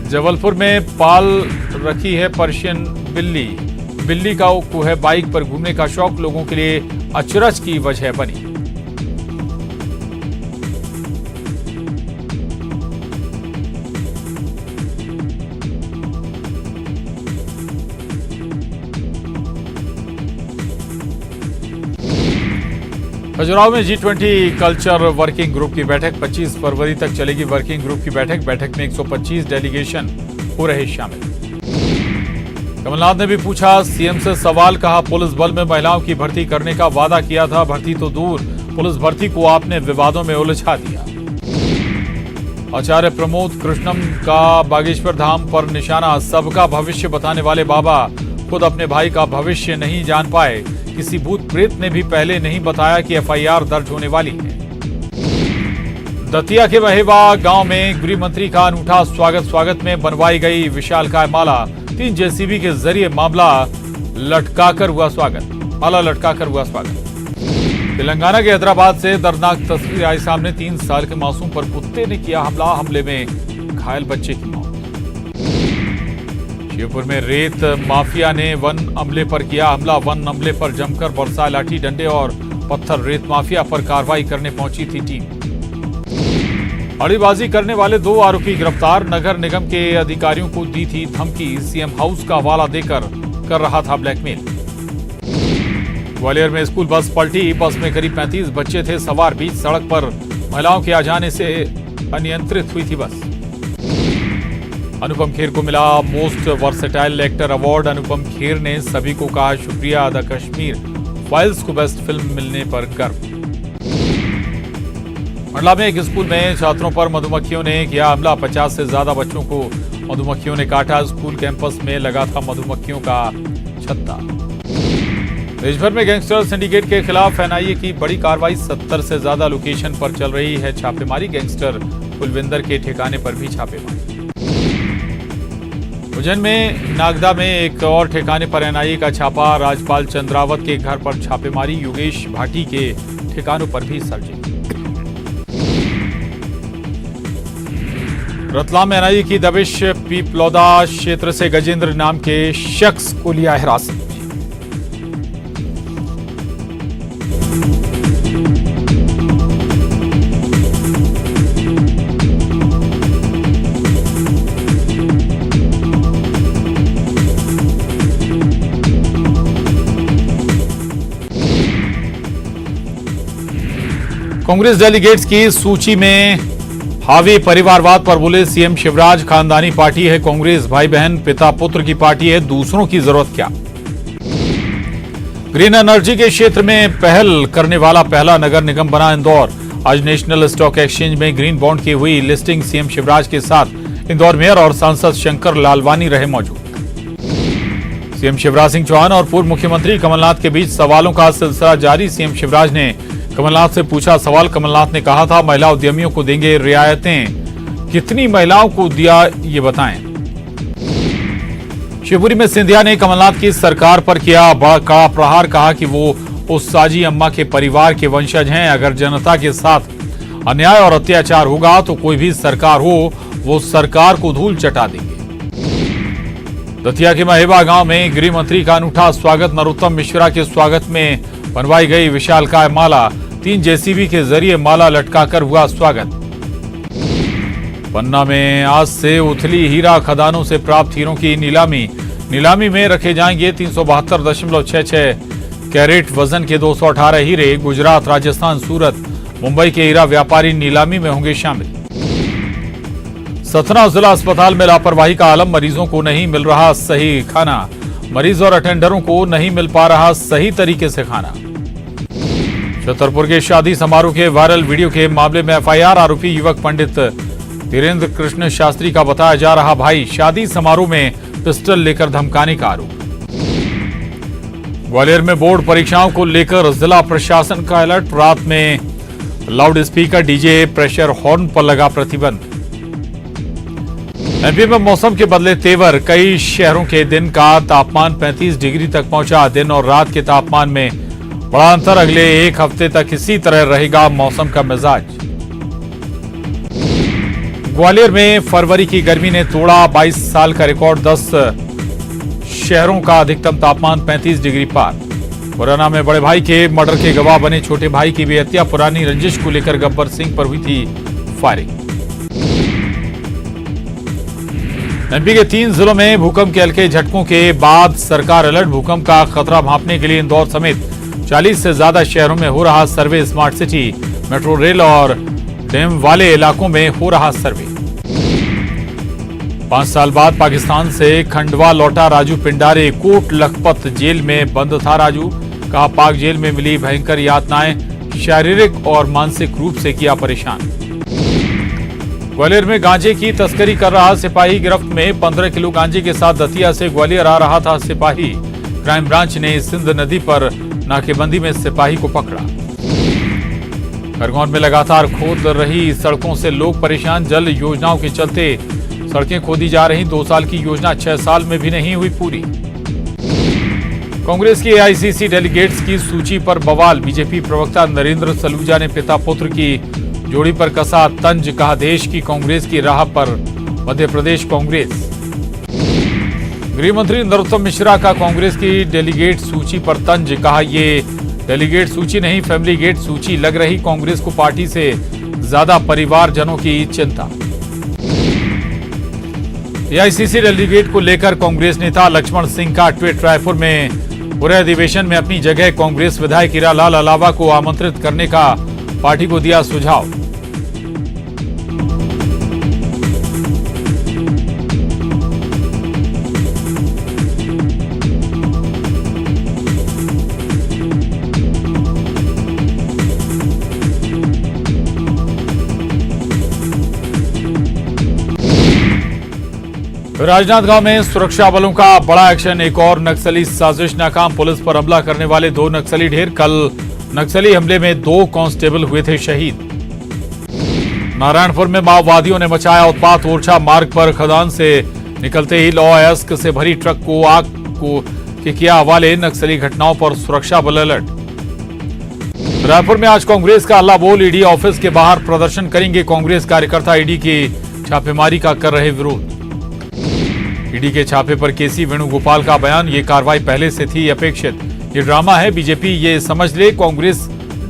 जबलपुर में पाल रखी है पर्शियन बिल्ली। बिल्ली को है बाइक पर घूमने का शौक, लोगों के लिए अचरज की वजह बनी। खजुराहो में G20 कल्चर वर्किंग ग्रुप की बैठक 25 फरवरी तक चलेगी। वर्किंग ग्रुप की बैठक में 125 डेलीगेशन हो रहे शामिल। कमलनाथ ने भी पूछा सीएम से सवाल, कहा पुलिस बल में महिलाओं की भर्ती करने का वादा किया था, भर्ती तो दूर पुलिस भर्ती को आपने विवादों में उलझा दिया। आचार्य प्रमोद कृष्णम का बागेश्वर धाम पर निशाना, सबका भविष्य बताने वाले बाबा खुद अपने भाई का भविष्य नहीं जान पाए। किसी भूत प्रेत ने भी पहले नहीं बताया कि एफआईआर दर्ज होने वाली है। दतिया के महेवा गांव में गृह मंत्री का अनूठा स्वागत में बनवाई गई विशालकाय माला। 3 जेसीबी के जरिए माला लटकाकर हुआ स्वागत। तेलंगाना के हैदराबाद से दर्दनाक तस्वीर आई सामने। 3 साल के मासूम पर कुत्ते ने किया हमला, हमले में घायल बच्चे की मौत। शिवपुर में रेत माफिया ने वन अमले पर किया हमला। वन अमले पर जमकर बरसाए लाठी डंडे और पत्थर। रेत माफिया पर कार्रवाई करने पहुंची थी टीम। अड़ीबाजी करने वाले 2 आरोपी गिरफ्तार। नगर निगम के अधिकारियों को दी थी धमकी। सीएम हाउस का हवाला देकर कर रहा था ब्लैकमेल। ग्वालियर में स्कूल बस पलटी। बस में करीब 35 बच्चे थे सवार। बीच सड़क पर महिलाओं के आ जाने से अनियंत्रित हुई थी बस। अनुपम खेर को मिला most versatile actor award. Anupam Kher ने सभी को कहा शुक्रिया। द कश्मीर फाइल्स को बेस्ट फिल्म मिलने पर गर्व। मंडला में एक स्कूल में छात्रों पर मधुमक्खियों ने किया हमला। 50 से ज्यादा बच्चों को मधुमक्खियों ने काटा। स्कूल कैंपस में लगा था मधुमक्खियों का छत्ता। देश भर में गैंगस्टर सिंडिकेट के खिलाफ एनआईए की बड़ी कार्रवाई। 70 से ज्यादा लोकेशन पर चल रही है छापेमारी। गैंगस्टर कुलविंदर के ठिकाने पर भी छापेमारी। उज्जैन में नागदा में एक और ठिकाने पर एनआईए का छापा। राज्यपाल चंद्रावत के घर पर छापेमारी। योगेश भाटी के ठिकानों पर भी सर्चिंग। रतलाम में एनआईए की दबिश। पीपलौदा क्षेत्र से गजेंद्र नाम के शख्स को लिया हिरासत में। कांग्रेस डेलीगेट्स की सूची में हावी परिवारवाद पर बोले सीएम शिवराज, खानदानी पार्टी है कांग्रेस, भाई बहन पिता पुत्र की पार्टी है, दूसरों की जरूरत क्या। ग्रीन एनर्जी के क्षेत्र में पहल करने वाला पहला नगर निगम बना इंदौर। आज नेशनल स्टॉक एक्सचेंज में ग्रीन बॉन्ड की हुई लिस्टिंग। सीएम शिवराज के साथ इंदौर मेयर और सांसद शंकर लालवानी रहे मौजूद। सीएम शिवराज सिंह चौहान और पूर्व मुख्यमंत्री कमलनाथ के बीच सवालों का सिलसिला जारी। सीएम शिवराज ने कमलनाथ से पूछा सवाल। कमलनाथ ने कहा था महिला उद्यमियों को देंगे रियायतें। कितनी महिलाओं को दिया ये बताएं। शिवपुरी में सिंधिया ने कमलनाथ की सरकार पर किया बड़ा कड़ा प्रहार। कहा कि वो उस साजी अम्मा के परिवार के वंशज हैं। अगर जनता के साथ अन्याय और अत्याचार होगा तो कोई भी सरकार हो वो सरकार को धूल चटा देंगे। दतिया के महेवा गांव में गृह मंत्री का अनूठा स्वागत। नरोत्तम मिश्रा के स्वागत में बनवाई गई विशालकाय माला। 3 जेसीबी के जरिए माला लटकाकर हुआ स्वागत। पन्ना में आज से उथली हीरा खदानों से प्राप्त हीरों की नीलामी में रखे जाएंगे 372.66 कैरेट वजन के 218 हीरे। गुजरात, राजस्थान, सूरत, मुंबई के हीरा व्यापारी नीलामी में होंगे शामिल। सतना जिला अस्पताल में लापरवाही का आलम। मरीजों को नहीं मिल रहा सही खाना। मरीज और अटेंडरों को नहीं मिल पा रहा सही तरीके से खाना। छतरपुर के शादी समारोह के वायरल वीडियो के मामले में एफआईआर। आरोपी युवक पंडित धीरेन्द्र कृष्ण शास्त्री का बताया जा रहा भाई। शादी समारोह में पिस्टल लेकर धमकाने का आरोप। ग्वालियर में बोर्ड परीक्षाओं को लेकर जिला प्रशासन का अलर्ट। रात में loud speaker, DJ, pressure horn पर लगा प्रतिबंध। एमपी में मौसम के बदले तेवर। कई शहरों के दिन का तापमान 35 डिग्री तक पहुंचा। दिन और रात के तापमान में बड़ा अंतर। अगले 1 हफ्ते तक इसी तरह रहेगा मौसम का मिजाज। ग्वालियर में फरवरी की गर्मी ने तोड़ा 22 साल का रिकॉर्ड। 10 शहरों का अधिकतम तापमान 35 डिग्री पार। मुरैना में बड़े भाई के मर्डर के गवाह बने छोटे भाई की भी हत्या। पुरानी रंजिश को लेकर गब्बर सिंह पर हुई थी फायरिंग। एमपी के 3 जिलों में भूकंप के हल्के झटकों के बाद सरकार अलर्ट। भूकंप का खतरा भांपने के लिए इंदौर समेत 40 से ज्यादा शहरों में हो रहा सर्वे। स्मार्ट सिटी, मेट्रो रेल और डैम वाले इलाकों में हो रहा सर्वे। 5 साल बाद पाकिस्तान से खंडवा लौटा राजू पिंडारे। कोट लखपत जेल में बंद था राजू। कहा, पाक जेल में मिली भयंकर यातनाएं शारीरिक और मानसिक रूप से किया परेशान। ग्वालियर में गांजे की तस्करी कर रहा सिपाही गिरफ्त में। 15 किलो गांजे के साथ दतिया से ग्वालियर आ रहा था सिपाही। क्राइम ब्रांच ने सिंध नदी पर नाकेबंदी में सिपाही को पकड़ा। खरगोन में लगातार खोद रही सड़कों से लोग परेशान। जल योजनाओं के चलते सड़कें खोदी जा रही। 2 साल की योजना 6 साल में भी नहीं हुई पूरी। कांग्रेस की एआईसीसी डेलीगेट्स की सूची पर बवाल। बीजेपी प्रवक्ता नरेंद्र सलूजा ने पिता पुत्र की जोड़ी पर कसा तंज। कहा, देश की कांग्रेस की राह पर मध्य प्रदेश कांग्रेस। गृह मंत्री नरोत्तम मिश्रा का कांग्रेस की डेलीगेट सूची पर तंज। कहा, ये डेलीगेट सूची नहीं, फैमिली गेट सूची लग रही। कांग्रेस को पार्टी से ज्यादा परिवारजनों की चिंता। एआईसीसी डेलीगेट को लेकर कांग्रेस नेता लक्ष्मण सिंह का ट्वीट। रायपुर में पूरे अधिवेशन में अपनी जगह कांग्रेस विधायक हीरालाल अलावा को आमंत्रित करने का पार्टी को दिया सुझाव। राजनांदगांव में सुरक्षा बलों का बड़ा एक्शन। एक और नक्सली साजिश नाकाम। पुलिस पर हमला करने वाले 2 नक्सली ढेर। कल नक्सली हमले में 2 कांस्टेबल हुए थे शहीद। नारायणपुर में माओवादियों ने मचाया उत्पात। ओरछा मार्ग पर खदान से निकलते ही लौ अयस्क से भरी ट्रक को आग को किया हवाले। नक्सली घटनाओं पर सुरक्षा बल अलर्ट। रायपुर में आज कांग्रेस का हल्ला बोल। ईडी ऑफिस के बाहर प्रदर्शन करेंगे कांग्रेस कार्यकर्ता। ईडी की छापेमारी का कर रहे विरोध। ईडी के छापे पर केसी वेणुगोपाल का बयान। ये कार्रवाई पहले से थी अपेक्षित। ये ड्रामा है, बीजेपी ये समझ ले, कांग्रेस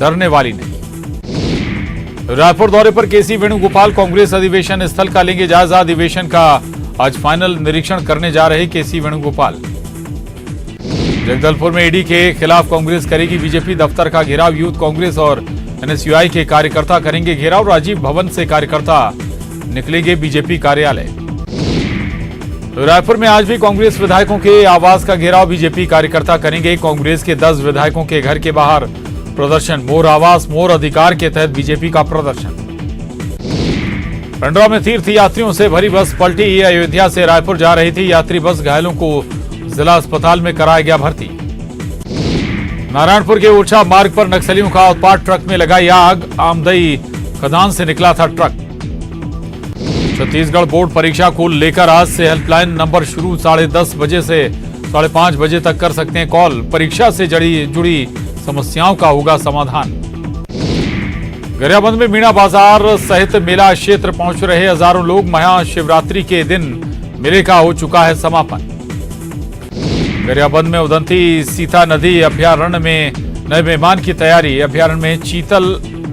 डरने वाली नहीं। रायपुर दौरे पर केसी वेणुगोपाल कांग्रेस अधिवेशन स्थल का लेंगे जायजा। अधिवेशन का आज फाइनल निरीक्षण करने जा रहे केसी वेणुगोपाल। जगदलपुर में ईडी के खिलाफ कांग्रेस करेगी बीजेपी दफ्तर का घेराव। यूथ कांग्रेस और एनएसयूआई के कार्यकर्ता करेंगे घेराव। राजीव भवन से कार्यकर्ता निकलेंगे बीजेपी कार्यालय। रायपुर में आज भी कांग्रेस विधायकों के आवास का घेराव। बीजेपी कार्यकर्ता करेंगे। कांग्रेस के 10 विधायकों के घर के बाहर प्रदर्शन। मोर आवास मोर अधिकार के तहत बीजेपी का प्रदर्शन। खंडवा में तीर्थ यात्रियों से भरी बस पलटी। अयोध्या से रायपुर जा रही थी यात्री बस। घायलों को जिला अस्पताल में कराया गया भर्ती। नारायणपुर के ओरछा मार्ग पर नक्सलियों का उत्पात। ट्रक में लगाई आग। आमदई खदान से निकला था ट्रक। छत्तीसगढ़ बोर्ड परीक्षा को लेकर आज से हेल्पलाइन नंबर शुरू। 10:30 बजे से 5:30 बजे तक कर सकते हैं कॉल। परीक्षा से जुड़ी समस्याओं का होगा समाधान। गरियाबंद में मीणा बाजार सहित मेला क्षेत्र पहुंच रहे हजारों लोग। महाशिवरात्रि के दिन मेले का हो चुका है समापन। गरियाबंद में उदंती सीता नदी अभ्यारण्य में नए मेहमान की तैयारी। अभ्यारण्य में चीतल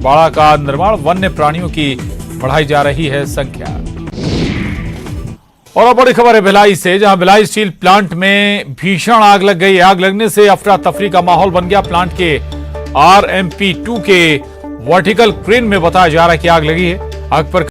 बाड़ा का निर्माण। वन्य प्राणियों की बढ़ाई जा रही है संख्या। और अब बड़ी खबर है भिलाई से, जहां भिलाई स्टील प्लांट में भीषण आग लग गई। आग लगने से अफरा तफरी का माहौल बन गया। प्लांट के RMP2 के वर्टिकल क्रेन में बताया जा रहा है कि आग लगी है। आग पर